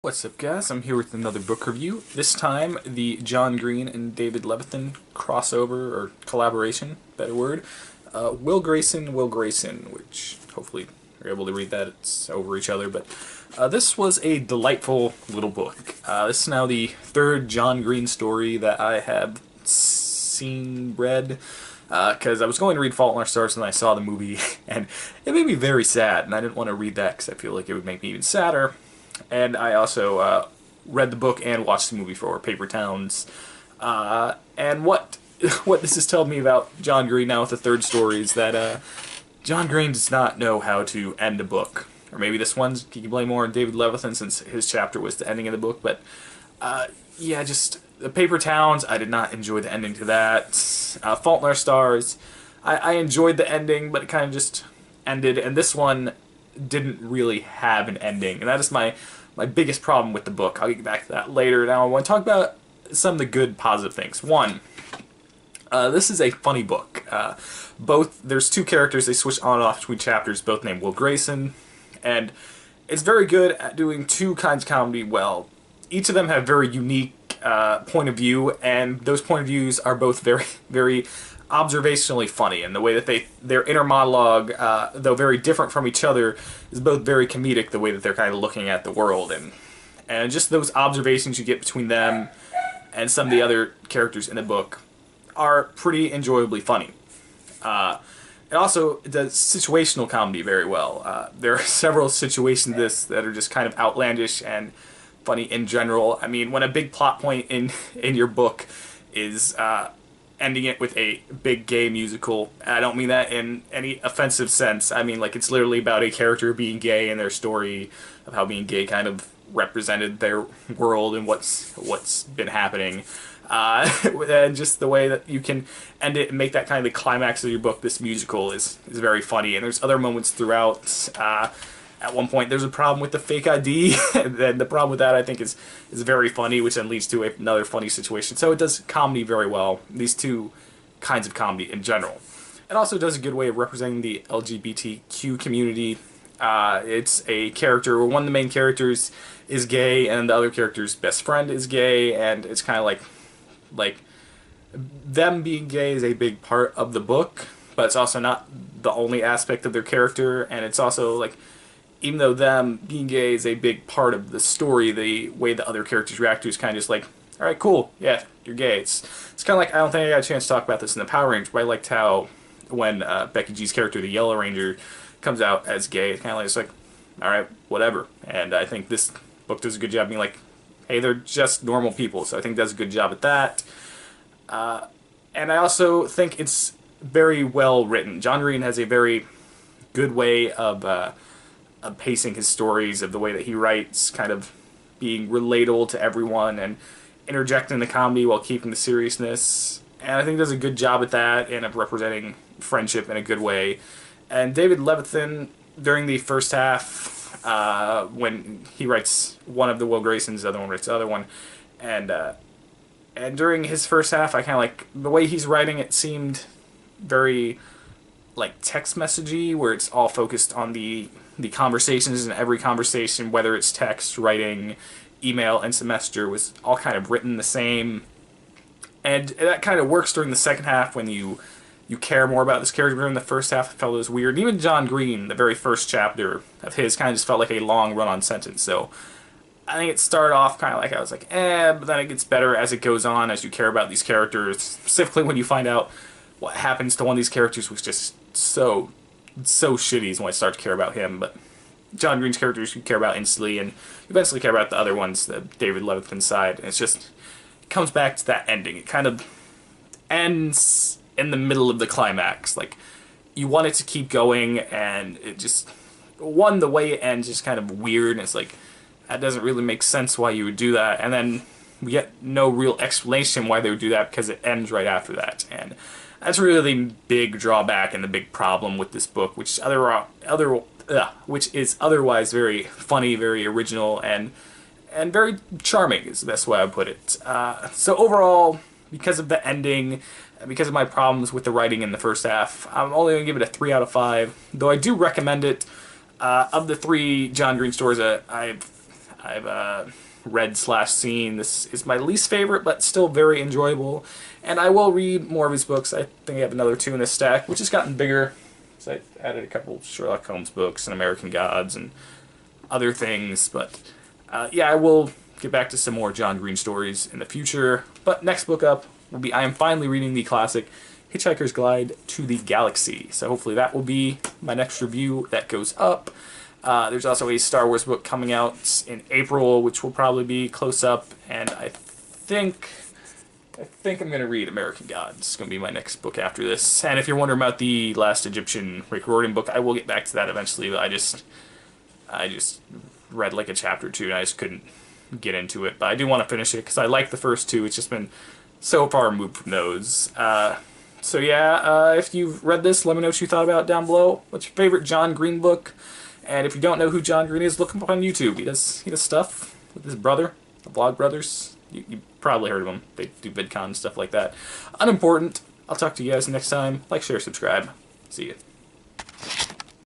What's up, guys? I'm here with another book review. This time, the John Green and David Levithan crossover, or collaboration, better word. Will Grayson, Will Grayson, which hopefully you're able to read that. It's over each other, but this was a delightful little book. This is now the third John Green story that I have read, because I was going to read Fault in Our Stars and I saw the movie, and it made me very sad, and I didn't want to read that because I feel like it would make me even sadder. And I also read the book and watched the movie for Paper Towns. And what this has told me about John Green now with the third story is that John Green does not know how to end a book. Or maybe this one's, you can blame more on David Levithan since his chapter was the ending of the book. But yeah, just the Paper Towns, I did not enjoy the ending to that. Fault in Our Stars, I enjoyed the ending, but it kind of just ended. And this one didn't really have an ending, and that is my biggest problem with the book. I'll get back to that later. Now I want to talk about some of the good, positive things. One, this is a funny book. There's two characters, they switch on and off between chapters, both named Will Grayson, and it's very good at doing two kinds of comedy well. Each of them have very unique point of view, and those point of views are both very, very observationally funny, and the way that their inner monologue, though very different from each other, is both very comedic, the way that they're kind of looking at the world, and just those observations you get between them and some of the other characters in the book are pretty enjoyably funny. It also does situational comedy very well. There are several situations that are just kind of outlandish and funny in general. I mean, when a big plot point in your book is ending it with a big gay musical. I don't mean that in any offensive sense. I mean, like, it's literally about a character being gay and their story of how being gay kind of represented their world and what's been happening. And just the way that you can end it and make that kind of the climax of your book, this musical, is very funny. And there's other moments throughout. At one point, there's a problem with the fake ID, and then the problem with that, I think, is very funny, which then leads to another funny situation. So it does comedy very well, these two kinds of comedy in general. It also does a good way of representing the LGBTQ community. It's a character where one of the main characters is gay, and the other character's best friend is gay, and it's kind of like them being gay is a big part of the book, but it's also not the only aspect of their character, and it's also like, even though them being gay is a big part of the story, the way the other characters react to is kind of just like, alright, cool, yeah, you're gay. It's kind of like, I don't think I got a chance to talk about this in the Power Rangers, but I liked how when Becky G's character, the Yellow Ranger, comes out as gay, it's kind of like, it's like, alright, whatever. And I think this book does a good job being like, hey, they're just normal people, so I think it does a good job at that. And I also think it's very well written. John Green has a very good way of pacing his stories, of the way that he writes, kind of being relatable to everyone and interjecting the comedy while keeping the seriousness. And I think he does a good job at that and of representing friendship in a good way. And David Levithan, during the first half, when he writes one of the Will Graysons, the other one writes the other one, and during his first half, I kind of like the way he's writing. It seemed very like text messagey, where it's all focused on the conversations, and every conversation, whether it's text, writing, email, and semester, was all kind of written the same. And that kind of works during the second half when you care more about this character. In the first half, it felt it was weird. And even John Green, the very first chapter of his, kind of just felt like a long run-on sentence. So I think it started off kind of like, I was like, but then it gets better as it goes on, as you care about these characters. Specifically when you find out what happens to one of these characters was just so shitty is when I start to care about him. But John Green's characters you care about instantly, and you eventually care about the other ones, the David Levithan side. And it's just, it comes back to that ending. It kind of ends in the middle of the climax. Like, you want it to keep going, and it just, the way it ends is kind of weird, and it's like, that doesn't really make sense why you would do that. And then we get no real explanation why they would do that, because it ends right after that. And that's really the big drawback and the big problem with this book, which is otherwise very funny, very original, and very charming is the best way I would put it. So overall, because of the ending, because of my problems with the writing in the first half, I'm only going to give it a 3 out of 5, though I do recommend it. Of the 3 John Green stories, I've read/seen. This is my least favorite, but still very enjoyable. And I will read more of his books. I think I have another 2 in this stack, which has gotten bigger. So I added a couple Sherlock Holmes books and American Gods and other things. But yeah, I will get back to some more John Green stories in the future. But next book up will be, I am finally reading the classic Hitchhiker's Guide to the Galaxy. So hopefully that will be my next review that goes up. There's also a Star Wars book coming out in April, which will probably be close up, and I think I'm going to read American Gods. It's going to be my next book after this. And if you're wondering about the Last Egyptian Rick Riordan book, I will get back to that eventually, but I just read like a chapter or two, and I just couldn't get into it. But I do want to finish it, because I like the first 2. It's just been so far removed from those. So yeah, if you've read this, let me know what you thought about it down below. What's your favorite John Green book? And if you don't know who John Green is, look him up on YouTube. He does stuff with his brother, the Vlog Brothers. You probably heard of them. They do VidCon and stuff like that. Unimportant. I'll talk to you guys next time. Like, share, subscribe. See ya.